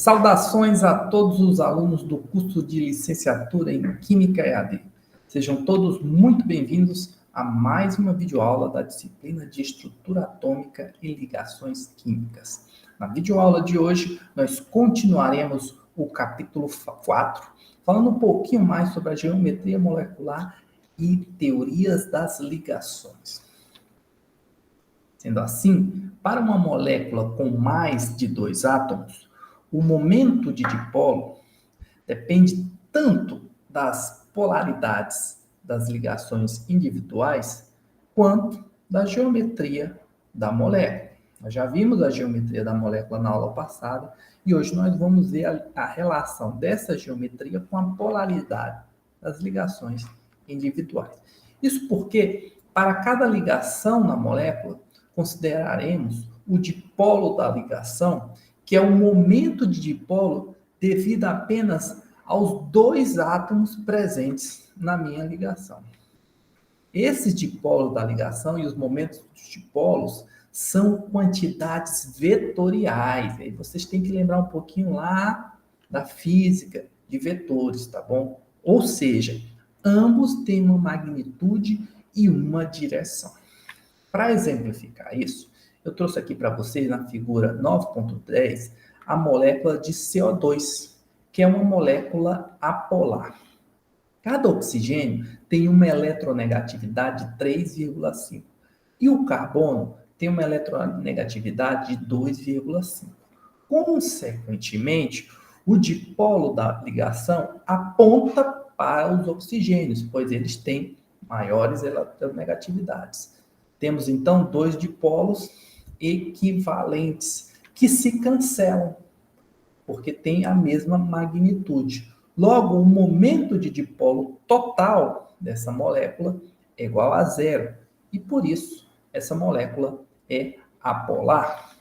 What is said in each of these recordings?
Saudações a todos os alunos do curso de licenciatura em Química EAD. Sejam todos muito bem-vindos a mais uma videoaula da disciplina de Estrutura Atômica e Ligações Químicas. Na videoaula de hoje, nós continuaremos o capítulo 4, falando um pouquinho mais sobre a geometria molecular e teorias das ligações. Sendo assim, para uma molécula com mais de 2 átomos, o momento de dipolo depende tanto das polaridades das ligações individuais quanto da geometria da molécula. Nós já vimos a geometria da molécula na aula passada e hoje nós vamos ver a relação dessa geometria com a polaridade das ligações individuais. Isso porque, para cada ligação na molécula, consideraremos o dipolo da ligação, que é o momento de dipolo devido apenas aos 2 átomos presentes na minha ligação. Esse dipolo da ligação e os momentos dos dipolos são quantidades vetoriais. Aí vocês têm que lembrar um pouquinho lá da física de vetores, tá bom? Ou seja, ambos têm uma magnitude e uma direção. Para exemplificar isso, eu trouxe aqui para vocês na figura 9.10 a molécula de CO2, que é uma molécula apolar. Cada oxigênio tem uma eletronegatividade de 3,5 e o carbono tem uma eletronegatividade de 2,5. Consequentemente, o dipolo da ligação aponta para os oxigênios, pois eles têm maiores eletronegatividades. Temos, então, 2 dipolos equivalentes que se cancelam, porque têm a mesma magnitude. Logo, o momento de dipolo total dessa molécula é igual a 0. E, por isso, essa molécula é apolar.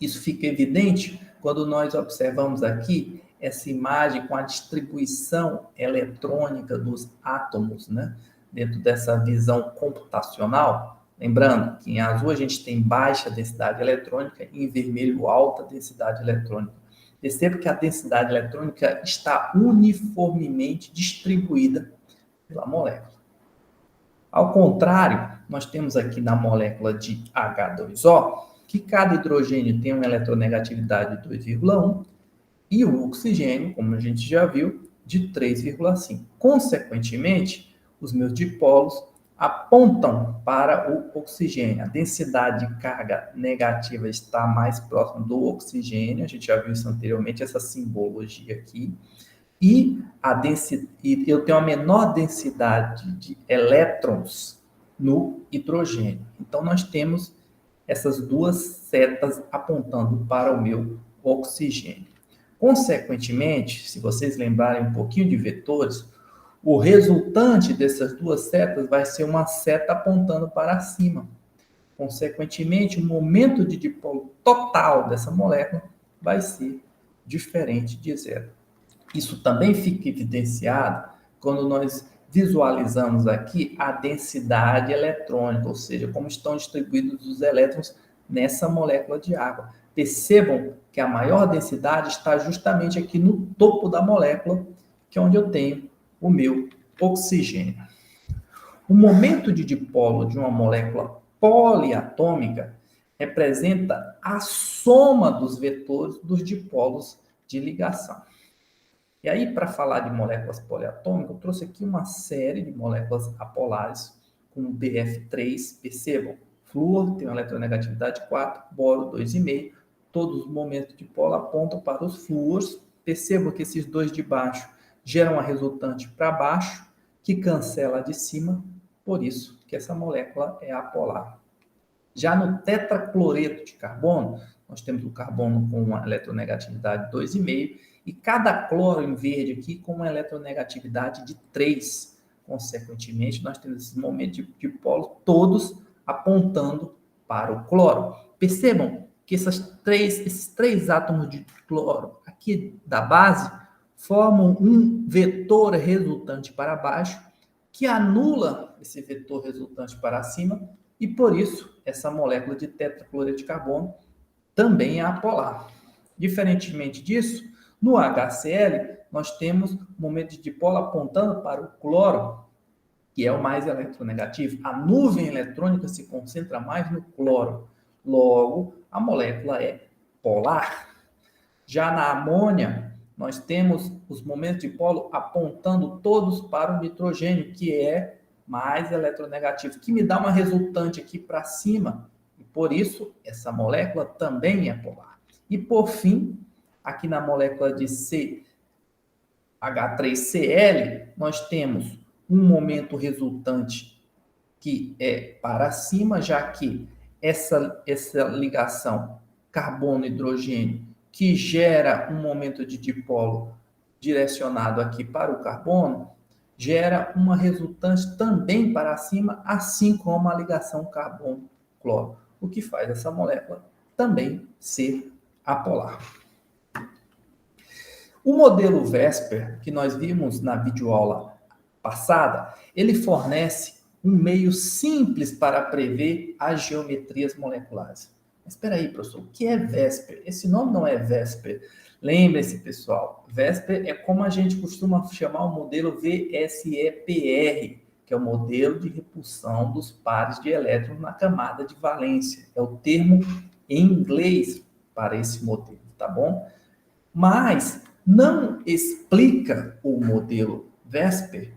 Isso fica evidente quando nós observamos aqui essa imagem com a distribuição eletrônica dos átomos, né? Dentro dessa visão computacional. Lembrando que em azul a gente tem baixa densidade eletrônica e em vermelho alta densidade eletrônica. Perceba que a densidade eletrônica está uniformemente distribuída pela molécula. Ao contrário, nós temos aqui na molécula de H2O que cada hidrogênio tem uma eletronegatividade de 2,1 e o oxigênio, como a gente já viu, de 3,5. Consequentemente, os meus dipolos apontam para o oxigênio. A densidade de carga negativa está mais próxima do oxigênio, a gente já viu isso anteriormente, essa simbologia aqui. E eu tenho a menor densidade de elétrons no hidrogênio. Então, nós temos essas duas setas apontando para o meu oxigênio. Consequentemente, se vocês lembrarem um pouquinho de vetores, o resultante dessas duas setas vai ser uma seta apontando para cima. Consequentemente, o momento de dipolo total dessa molécula vai ser diferente de 0. Isso também fica evidenciado quando nós visualizamos aqui a densidade eletrônica, ou seja, como estão distribuídos os elétrons nessa molécula de água. Percebam que a maior densidade está justamente aqui no topo da molécula, que é onde eu tenho o meu oxigênio. O momento de dipolo de uma molécula poliatômica representa a soma dos vetores dos dipolos de ligação. E aí, para falar de moléculas poliatômicas, eu trouxe aqui uma série de moléculas apolares com o BF3. Percebam, flúor tem uma eletronegatividade 4, boro 2,5. Todos os momentos de dipolo apontam para os flúors. Percebam que esses dois de baixo geram a resultante para baixo, que cancela a de cima, por isso que essa molécula é apolar. Já no tetracloreto de carbono, nós temos o carbono com uma eletronegatividade 2,5 e cada cloro em verde aqui com uma eletronegatividade de 3. Consequentemente, nós temos esses momentos de dipolo todos apontando para o cloro. Percebam que esses três átomos de cloro aqui da base formam um vetor resultante para baixo que anula esse vetor resultante para cima e, por isso, essa molécula de tetracloreto de carbono também é apolar. Diferentemente disso, no HCl, nós temos o momento de dipolo apontando para o cloro, que é o mais eletronegativo. A nuvem eletrônica se concentra mais no cloro. Logo, a molécula é polar. Já na amônia, nós temos os momentos de dipolo apontando todos para o nitrogênio, que é mais eletronegativo, que me dá uma resultante aqui para cima. E por isso, essa molécula também é polar. E por fim, aqui na molécula de H3Cl, nós temos um momento resultante que é para cima, já que essa ligação carbono-hidrogênio, que gera um momento de dipolo direcionado aqui para o carbono, gera uma resultante também para cima, assim como a ligação carbono-cloro, o que faz essa molécula também ser apolar. O modelo VESPER, que nós vimos na videoaula passada, ele fornece um meio simples para prever as geometrias moleculares. Mas espera aí, professor, o que é VESPER? Esse nome não é VESPER. Lembre-se, pessoal, VESPER é como a gente costuma chamar o modelo VSEPR, que é o modelo de repulsão dos pares de elétrons na camada de valência. É o termo em inglês para esse modelo, tá bom? Mas não explica o modelo VESPER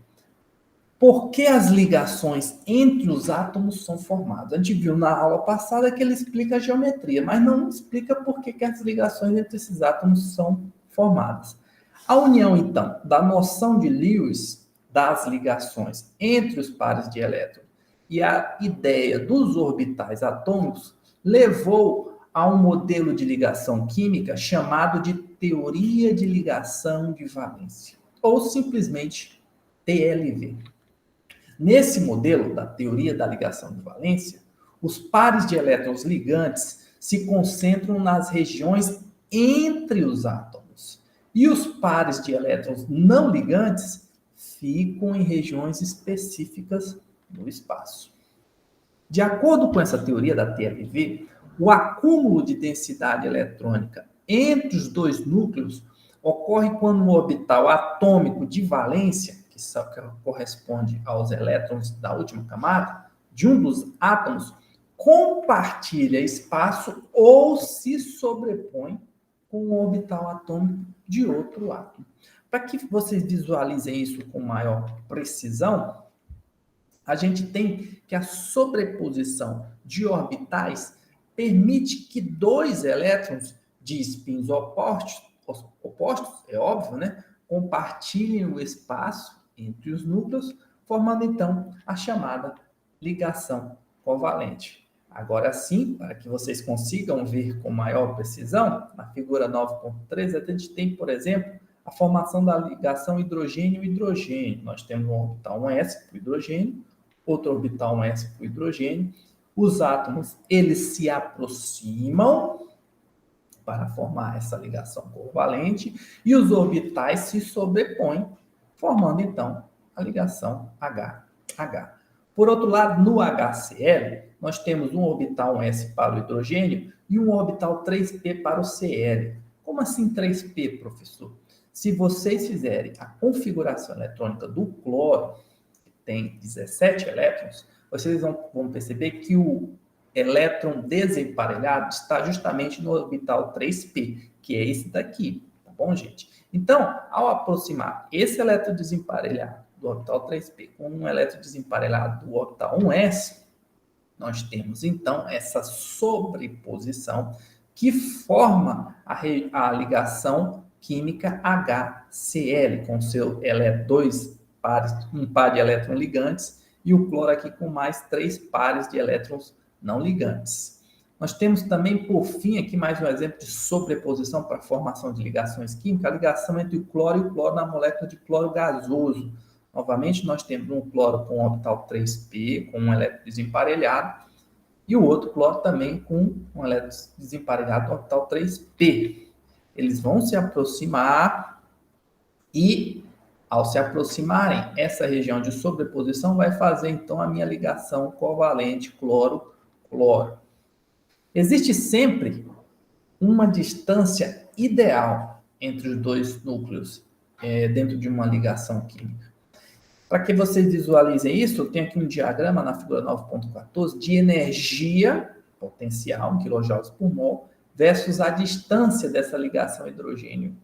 por que as ligações entre os átomos são formadas. A gente viu na aula passada que ele explica a geometria, mas não explica por que as ligações entre esses átomos são formadas. A união, então, da noção de Lewis das ligações entre os pares de elétrons e a ideia dos orbitais atômicos levou a um modelo de ligação química chamado de teoria de ligação de valência, ou simplesmente TLV. Nesse modelo da teoria da ligação de valência, os pares de elétrons ligantes se concentram nas regiões entre os átomos e os pares de elétrons não ligantes ficam em regiões específicas no espaço. De acordo com essa teoria da TLV, o acúmulo de densidade eletrônica entre os dois núcleos ocorre quando o orbital atômico de valência, que corresponde aos elétrons da última camada, de um dos átomos, compartilha espaço ou se sobrepõe com o orbital atômico de outro átomo. Para que vocês visualizem isso com maior precisão, a gente tem que a sobreposição de orbitais permite que dois elétrons de spins opostos, é óbvio, né? Compartilhem o espaço entre os núcleos, formando então a chamada ligação covalente. Agora sim, para que vocês consigam ver com maior precisão, na figura 9.3, a gente tem, por exemplo, a formação da ligação hidrogênio-hidrogênio. Nós temos um orbital 1s para o hidrogênio, outro orbital 1s para o hidrogênio. Os átomos, eles se aproximam para formar essa ligação covalente e os orbitais se sobrepõem, formando então a ligação HH. Por outro lado, no HCl, nós temos um orbital 1s para o hidrogênio e um orbital 3p para o Cl. Como assim 3p, professor? Se vocês fizerem a configuração eletrônica do cloro, que tem 17 elétrons, vocês vão perceber que o elétron desemparelhado está justamente no orbital 3p, que é esse daqui, tá bom, gente? Então, ao aproximar esse elétron desemparelhado do orbital 3p com um elétron desemparelhado do orbital 1s, nós temos, então, essa sobreposição que forma a ligação química HCl, com seu um par de elétrons ligantes, e o cloro aqui com mais 3 pares de elétrons não ligantes. Nós temos também, por fim, aqui mais um exemplo de sobreposição para a formação de ligações químicas, a ligação entre o cloro e o cloro na molécula de cloro gasoso. Novamente, nós temos um cloro com orbital 3p, com um elétron desemparelhado, e o outro cloro também com um elétron desemparelhado, orbital 3p. Eles vão se aproximar e, ao se aproximarem, essa região de sobreposição vai fazer, então, a minha ligação covalente cloro-cloro. Existe sempre uma distância ideal entre os dois núcleos dentro de uma ligação química. Para que vocês visualizem isso, eu tenho aqui um diagrama na figura 9.14 de energia potencial, em quilojoules por mol, versus a distância dessa ligação hidrogênio.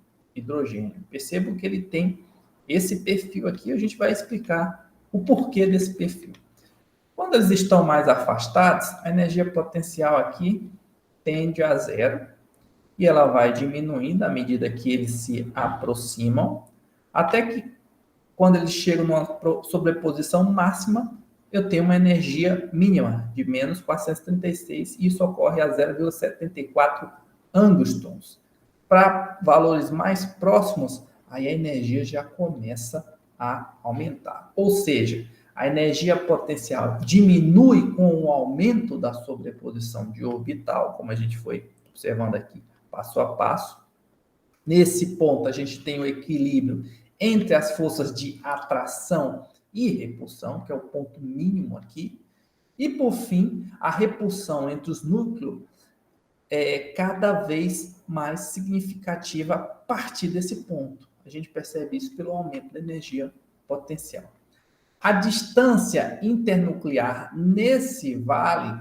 Percebo que ele tem esse perfil aqui, a gente vai explicar o porquê desse perfil. Quando eles estão mais afastados, a energia potencial aqui tende a zero, e ela vai diminuindo à medida que eles se aproximam, até que quando eles chegam numa sobreposição máxima, eu tenho uma energia mínima de menos 436, e isso ocorre a 0,74 angstroms. Para valores mais próximos, aí a energia já começa a aumentar. Ou seja, a energia potencial diminui com o aumento da sobreposição de orbital, como a gente foi observando aqui, passo a passo. Nesse ponto, a gente tem o equilíbrio entre as forças de atração e repulsão, que é o ponto mínimo aqui. E, por fim, a repulsão entre os núcleos é cada vez mais significativa a partir desse ponto. A gente percebe isso pelo aumento da energia potencial. A distância internuclear nesse vale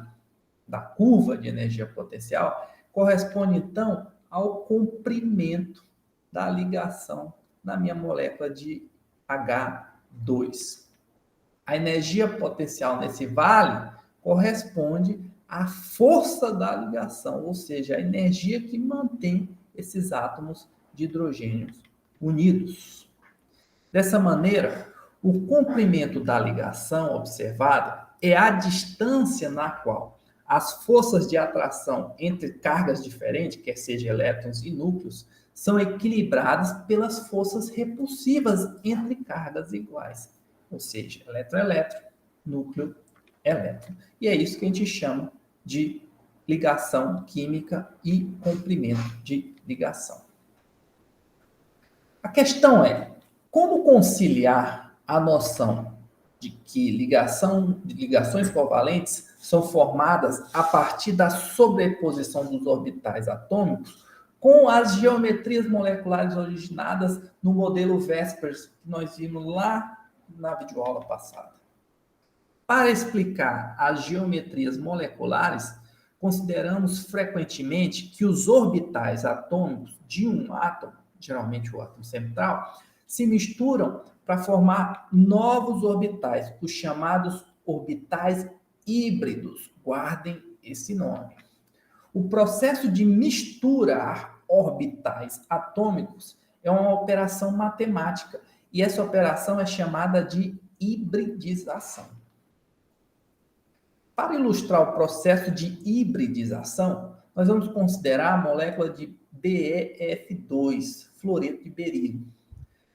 da curva de energia potencial corresponde, então, ao comprimento da ligação na minha molécula de H2. A energia potencial nesse vale corresponde à força da ligação, ou seja, a energia que mantém esses átomos de hidrogênio unidos. Dessa maneira, o comprimento da ligação observada é a distância na qual as forças de atração entre cargas diferentes, quer seja elétrons e núcleos, são equilibradas pelas forças repulsivas entre cargas iguais. Ou seja, elétron-elétron, núcleo-elétron. E é isso que a gente chama de ligação química e comprimento de ligação. A questão é, como conciliar a noção de que ligações covalentes são formadas a partir da sobreposição dos orbitais atômicos com as geometrias moleculares originadas no modelo Vespers, que nós vimos lá na videoaula passada. Para explicar as geometrias moleculares, consideramos frequentemente que os orbitais atômicos de um átomo, geralmente o átomo central, se misturam para formar novos orbitais, os chamados orbitais híbridos. Guardem esse nome. O processo de misturar orbitais atômicos é uma operação matemática, e essa operação é chamada de hibridização. Para ilustrar o processo de hibridização, nós vamos considerar a molécula de BeF2, fluoreto de berílio,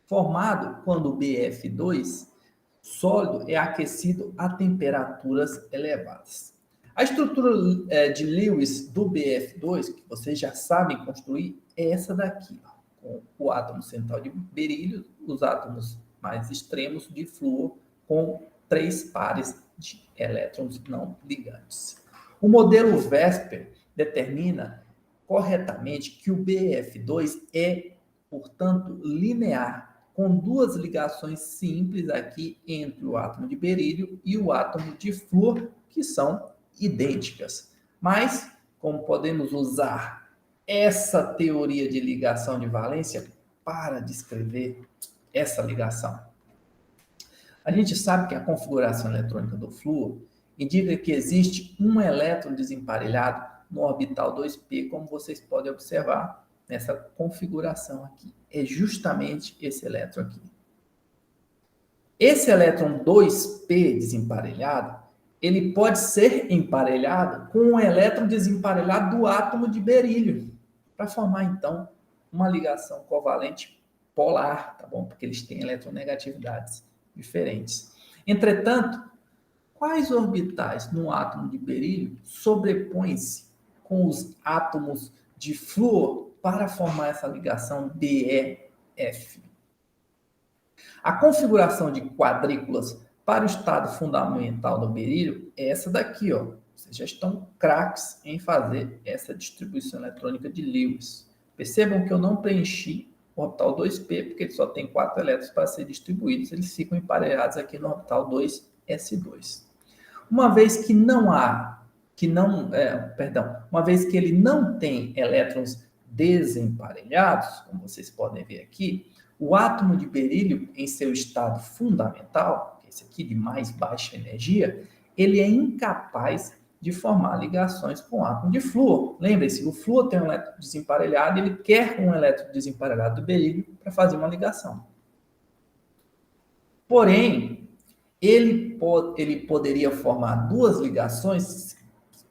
formado quando o BeF2 sólido é aquecido a temperaturas elevadas. A estrutura de Lewis do BeF2, que vocês já sabem construir, é essa daqui, ó, com o átomo central de berílio, os átomos mais extremos de flúor, com 3 pares de elétrons não ligantes. O modelo Vesper determina corretamente que o BeF2 é, portanto, linear, com 2 ligações simples aqui entre o átomo de berílio e o átomo de flúor, que são idênticas. Mas, como podemos usar essa teoria de ligação de valência para descrever essa ligação? A gente sabe que a configuração eletrônica do flúor indica que existe um elétron desemparelhado no orbital 2p, como vocês podem observar nessa configuração aqui. É justamente esse elétron aqui. Esse elétron 2p desemparelhado, ele pode ser emparelhado com um elétron desemparelhado do átomo de berílio, para formar, então, uma ligação covalente polar, tá bom? Porque eles têm eletronegatividades diferentes. Entretanto, quais orbitais no átomo de berílio sobrepõem-se com os átomos de flúor para formar essa ligação BeF? A configuração de quadrículas para o estado fundamental do berílio é essa daqui, ó. Vocês já estão craques em fazer essa distribuição eletrônica de Lewis. Percebam que eu não preenchi o orbital 2p, porque ele só tem 4 elétrons para ser distribuídos, eles ficam emparelhados aqui no orbital 2s2. Uma vez que uma vez que ele não tem elétrons desemparelhados, como vocês podem ver aqui, o átomo de berílio, em seu estado fundamental, esse aqui de mais baixa energia, ele é incapaz de formar ligações com o átomo de flúor. Lembre-se, o flúor tem um elétron desemparelhado, ele quer um elétron desemparelhado do berílio para fazer uma ligação. Porém, ele poderia formar duas ligações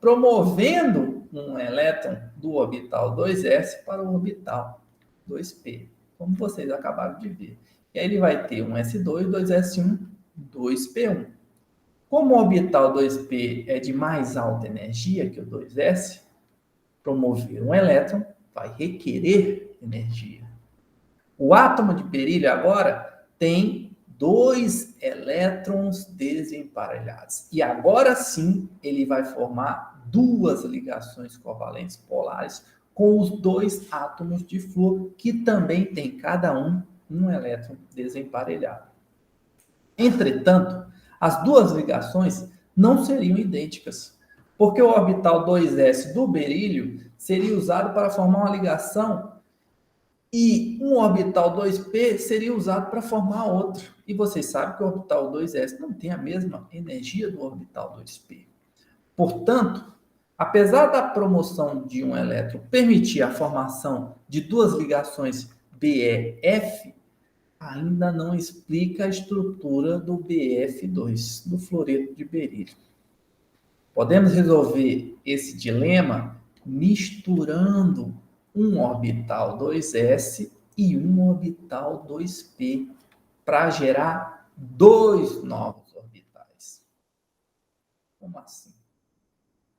promovendo um elétron do orbital 2s para o orbital 2p, como vocês acabaram de ver. E aí ele vai ter um S2, 2s1, 2p1. Como o orbital 2p é de mais alta energia que o 2s, promover um elétron vai requerer energia. O átomo de berílio agora tem 2 elétrons desemparelhados. E agora sim ele vai formar duas ligações covalentes polares com os 2 átomos de flúor, que também tem cada um elétron desemparelhado. Entretanto, as duas ligações não seriam idênticas, porque o orbital 2s do berílio seria usado para formar uma ligação e um orbital 2p seria usado para formar outro. E vocês sabem que o orbital 2s não tem a mesma energia do orbital 2p. Portanto, apesar da promoção de um elétron permitir a formação de duas ligações BeF, ainda não explica a estrutura do BF2, do fluoreto de berílio. Podemos resolver esse dilema misturando um orbital 2s e um orbital 2p para gerar 2 novos orbitais. Como assim?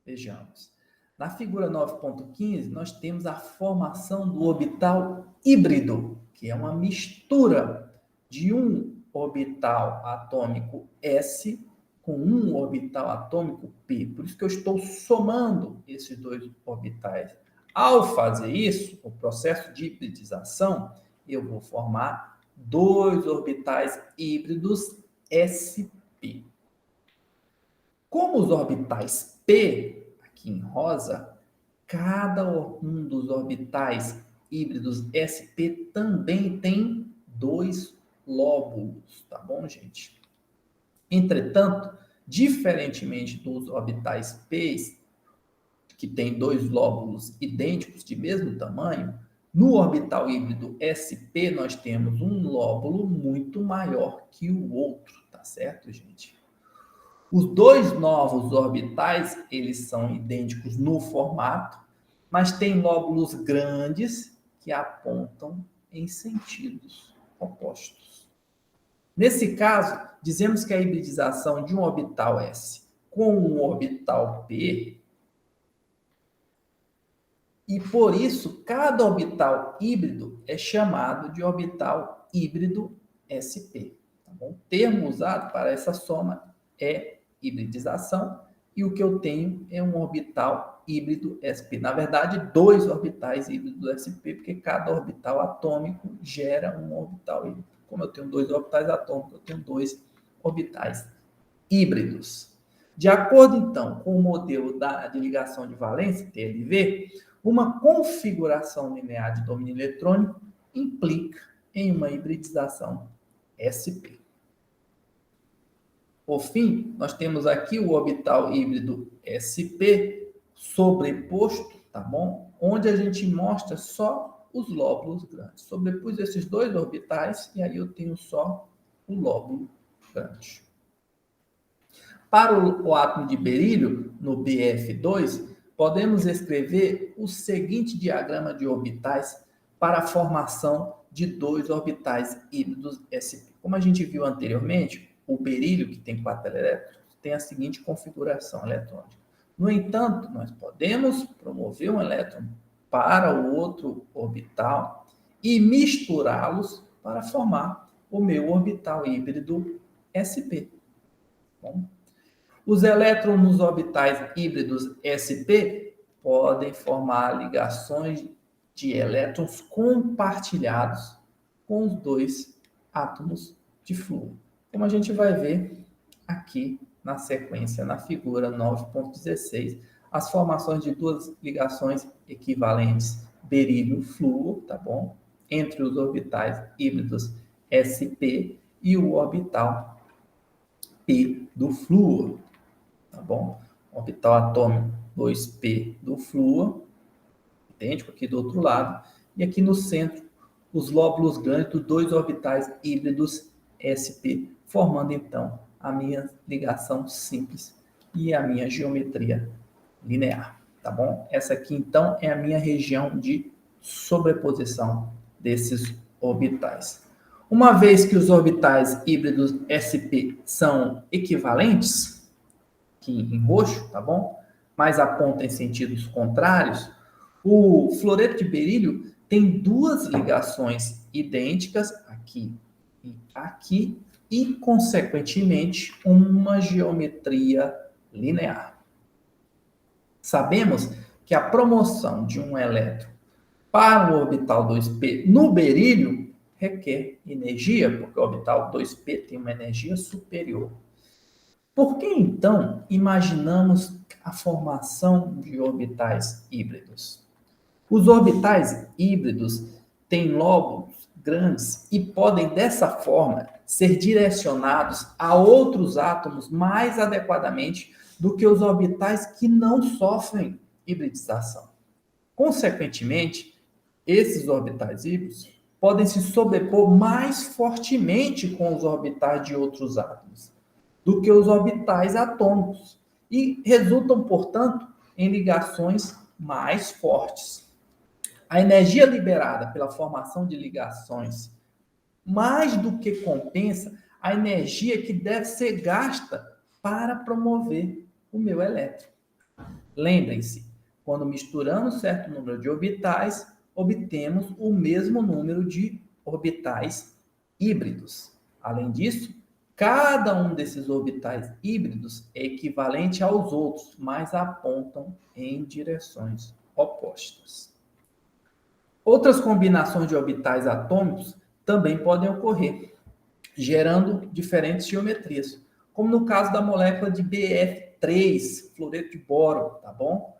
Vejamos. Na figura 9.15, nós temos a formação do orbital híbrido, que é uma mistura de um orbital atômico S com um orbital atômico P. Por isso que eu estou somando esses 2 orbitais. Ao fazer isso, o processo de hibridização, eu vou formar 2 orbitais híbridos SP. Como os orbitais P, aqui em rosa, cada um dos orbitais híbridos SP também tem 2 lóbulos, tá bom, gente? Entretanto, diferentemente dos orbitais P, que tem 2 lóbulos idênticos de mesmo tamanho, no orbital híbrido SP nós temos um lóbulo muito maior que o outro, tá certo, gente? Os 2 novos orbitais, eles são idênticos no formato, mas têm lóbulos grandes que apontam em sentidos opostos. Nesse caso, dizemos que a hibridização de um orbital S com um orbital P, e por isso cada orbital híbrido é chamado de orbital híbrido SP. Tá bom? O termo usado para essa soma é hibridização, e o que eu tenho é um orbital híbrido SP. Na verdade, 2 orbitais híbridos SP, porque cada orbital atômico gera um orbital híbrido. Como eu tenho 2 orbitais atômicos, eu tenho 2 orbitais híbridos. De acordo, então, com o modelo de ligação de valência, TLV, uma configuração linear de domínio eletrônico implica em uma hibridização SP. Por fim, nós temos aqui o orbital híbrido SP sobreposto, tá bom? Onde a gente mostra só os lóbulos grandes. Sobrepus esses 2 orbitais e aí eu tenho só o lóbulo grande. Para o átomo de berílio, no BF2, podemos escrever o seguinte diagrama de orbitais para a formação de 2 orbitais híbridos SP. Como a gente viu anteriormente, o berílio, que tem 4 elétrons, tem a seguinte configuração eletrônica. No entanto, nós podemos promover um elétron para o outro orbital e misturá-los para formar o meu orbital híbrido SP. Bom, os elétrons nos orbitais híbridos SP podem formar ligações de elétrons compartilhados com os dois átomos de flúor. Como a gente vai ver aqui na sequência, na figura 9.16, as formações de duas ligações equivalentes berílio-flúor, tá bom? Entre os orbitais híbridos sp e o orbital p do flúor, tá bom? Orbital atômico 2p do flúor, idêntico aqui do outro lado, e aqui no centro, os lóbulos grandes dos dois orbitais híbridos sp, formando então a minha ligação simples e a minha geometria linear, tá bom? Essa aqui então é a minha região de sobreposição desses orbitais. Uma vez que os orbitais híbridos sp são equivalentes, aqui em roxo, tá bom? Mas apontam em sentidos contrários, o fluoreto de berílio tem duas ligações idênticas, aqui e aqui, e, consequentemente, uma geometria linear. Sabemos que a promoção de um elétron para o orbital 2p no berílio requer energia, porque o orbital 2p tem uma energia superior. Por que, então, imaginamos a formação de orbitais híbridos? Os orbitais híbridos têm lóbulos grandes e podem, dessa forma, ser direcionados a outros átomos mais adequadamente do que os orbitais que não sofrem hibridização. Consequentemente, esses orbitais híbridos podem se sobrepor mais fortemente com os orbitais de outros átomos do que os orbitais atômicos e resultam, portanto, em ligações mais fortes. A energia liberada pela formação de ligações mais do que compensa a energia que deve ser gasta para promover o meu elétron. Lembrem-se, quando misturamos certo número de orbitais, obtemos o mesmo número de orbitais híbridos. Além disso, cada um desses orbitais híbridos é equivalente aos outros, mas apontam em direções opostas. Outras combinações de orbitais atômicos também podem ocorrer, gerando diferentes geometrias, como no caso da molécula de BF3, fluoreto de boro, tá bom?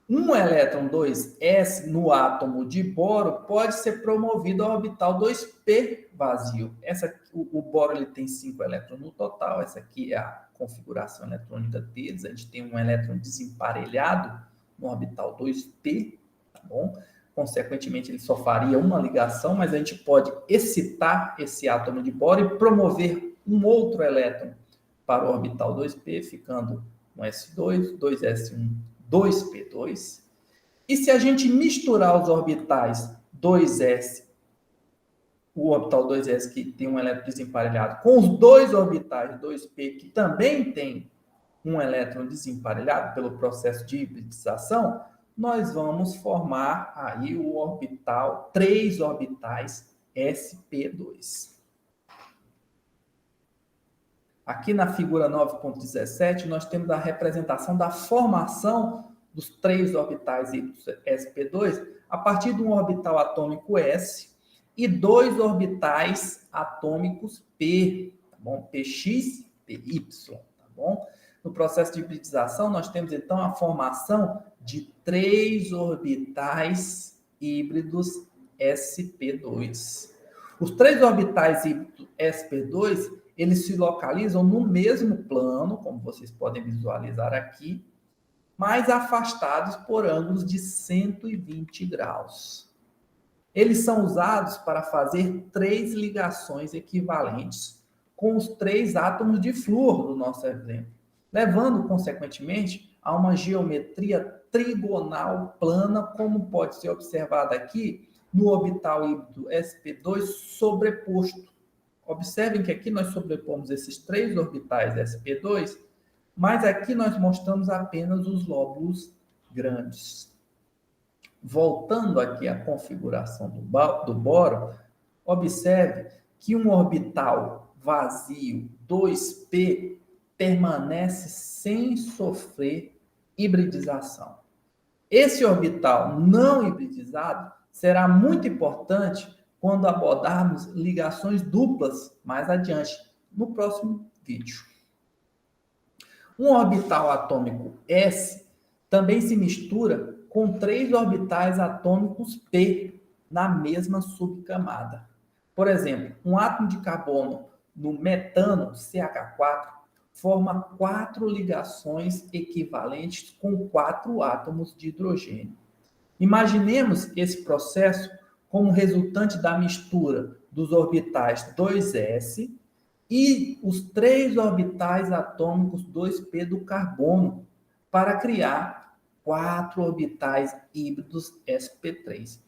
Um elétron 2s no átomo de boro pode ser promovido ao orbital 2p vazio. O boro ele tem 5 elétrons no total, essa aqui é a configuração eletrônica deles, a gente tem um elétron desemparelhado no orbital 2p, tá bom? Consequentemente, ele só faria uma ligação, mas a gente pode excitar esse átomo de boro e promover um outro elétron para o orbital 2p, ficando um S2, 2S1, 2p2. E se a gente misturar os orbitais 2s, o orbital 2s que tem um elétron desemparelhado, com os dois orbitais 2p que também tem um elétron desemparelhado pelo processo de hibridização, nós vamos formar aí o orbital, 3 orbitais sp2. Aqui na figura 9.17, nós temos a representação da formação dos 3 orbitais sp2 a partir de um orbital atômico s e 2 orbitais atômicos p, tá bom? Px, py, tá bom? No processo de hibridização, nós temos então a formação de 3 orbitais híbridos sp2. Os 3 orbitais híbridos sp2, eles se localizam no mesmo plano, como vocês podem visualizar aqui, mas afastados por ângulos de 120 graus. Eles são usados para fazer 3 ligações equivalentes com os 3 átomos de flúor do nosso exemplo, levando, consequentemente, a uma geometria trigonal plana, como pode ser observado aqui no orbital híbrido sp2 sobreposto. Observem que aqui nós sobrepomos esses 3 orbitais sp2, mas aqui nós mostramos apenas os lóbulos grandes. Voltando aqui à configuração do boro, observe que um orbital vazio 2p permanece sem sofrer hibridização. Esse orbital não hibridizado será muito importante quando abordarmos ligações duplas mais adiante, no próximo vídeo. Um orbital atômico S também se mistura com 3 orbitais atômicos P na mesma subcamada. Por exemplo, um átomo de carbono no metano, CH4, forma 4 ligações equivalentes com 4 átomos de hidrogênio. Imaginemos esse processo como resultante da mistura dos orbitais 2s e os 3 orbitais atômicos 2p do carbono para criar 4 orbitais híbridos sp3.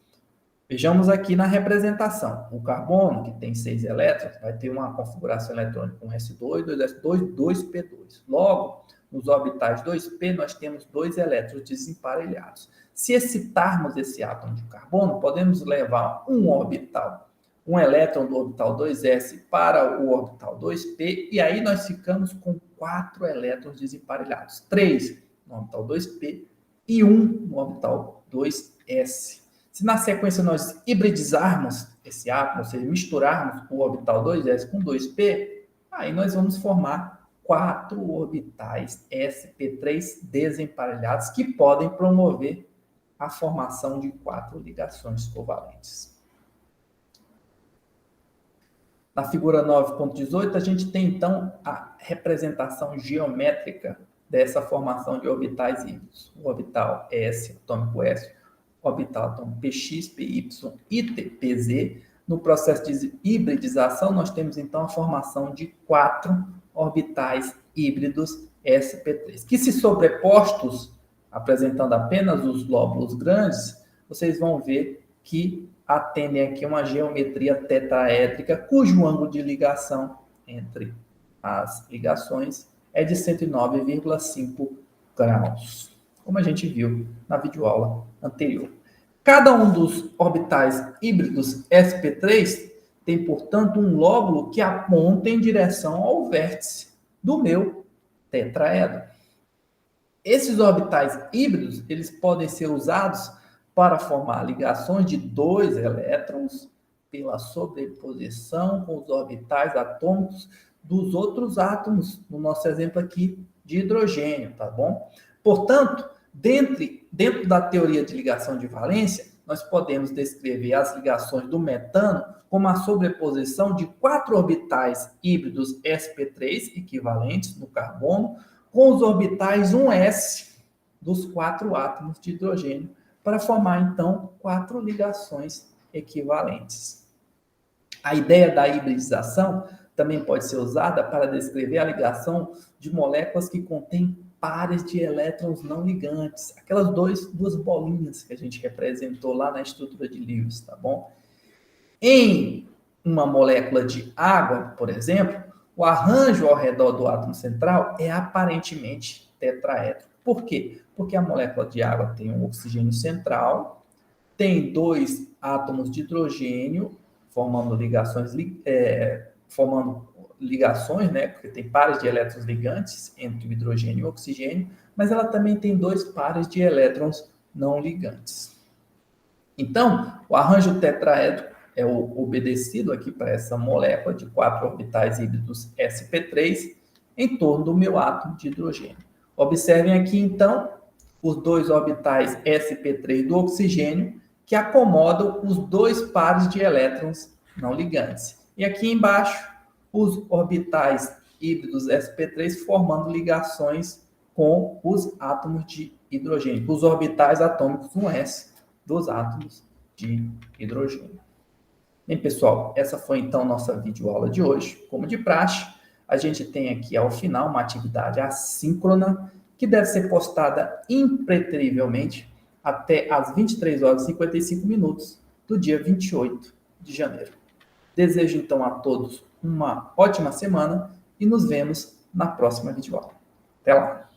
Vejamos aqui na representação. O carbono, que tem 6 elétrons, vai ter uma configuração eletrônica com S2, 2S2, 2P2. Logo, nos orbitais 2P, nós temos 2 elétrons desemparelhados. Se excitarmos esse átomo de carbono, podemos levar um elétron do orbital 2s para o orbital 2p, e aí nós ficamos com 4 elétrons desemparelhados. 3 no orbital 2p e 1 no orbital 2s. Se na sequência nós hibridizarmos esse átomo, ou seja, misturarmos o orbital 2s com 2p, aí nós vamos formar 4 orbitais sp3 desemparelhados que podem promover a formação de 4 ligações covalentes. Na figura 9.18, a gente tem, então, a representação geométrica dessa formação de orbitais híbridos. O orbital S, atômico S, o orbital atômico PX, PY e PZ. No processo de hibridização, nós temos, então, a formação de 4 orbitais híbridos sp3, que, se sobrepostos, apresentando apenas os lóbulos grandes, vocês vão ver que atendem aqui uma geometria tetraédrica, cujo ângulo de ligação entre as ligações é de 109,5 graus, como a gente viu na videoaula anterior. Cada um dos orbitais híbridos sp3 tem, portanto, um lóbulo que aponta em direção ao vértice do meu tetraedro. Esses orbitais híbridos, eles podem ser usados para formar ligações de 2 elétrons pela sobreposição com os orbitais atômicos dos outros átomos, no nosso exemplo aqui, de hidrogênio, tá bom? Portanto, dentro da teoria de ligação de valência, nós podemos descrever as ligações do metano como a sobreposição de 4 orbitais híbridos sp3 equivalentes no carbono com os orbitais 1s dos 4 átomos de hidrogênio para formar, então, 4 ligações equivalentes. A ideia da hibridização também pode ser usada para descrever a ligação de moléculas que contêm pares de elétrons não ligantes, aquelas duas bolinhas que a gente representou lá na estrutura de Lewis, tá bom? Em uma molécula de água, por exemplo, o arranjo ao redor do átomo central é aparentemente tetraédrico. Por quê? Porque a molécula de água tem um oxigênio central, tem 2 átomos de hidrogênio formando ligações, né? Porque tem pares de elétrons ligantes entre o hidrogênio e o oxigênio, mas ela também tem 2 pares de elétrons não ligantes. Então, o arranjo tetraédrico é obedecido aqui para essa molécula de 4 orbitais híbridos sp3 em torno do meu átomo de hidrogênio. Observem aqui, então, os 2 orbitais sp3 do oxigênio que acomodam os 2 pares de elétrons não ligantes. E aqui embaixo, os orbitais híbridos sp3 formando ligações com os átomos de hidrogênio, os orbitais atômicos 1s dos átomos de hidrogênio. Bem, pessoal, essa foi então nossa videoaula de hoje. Como de praxe, a gente tem aqui ao final uma atividade assíncrona que deve ser postada impreterivelmente até às 23 horas e 55 minutos do dia 28 de janeiro. Desejo então a todos uma ótima semana e nos vemos na próxima videoaula. Até lá!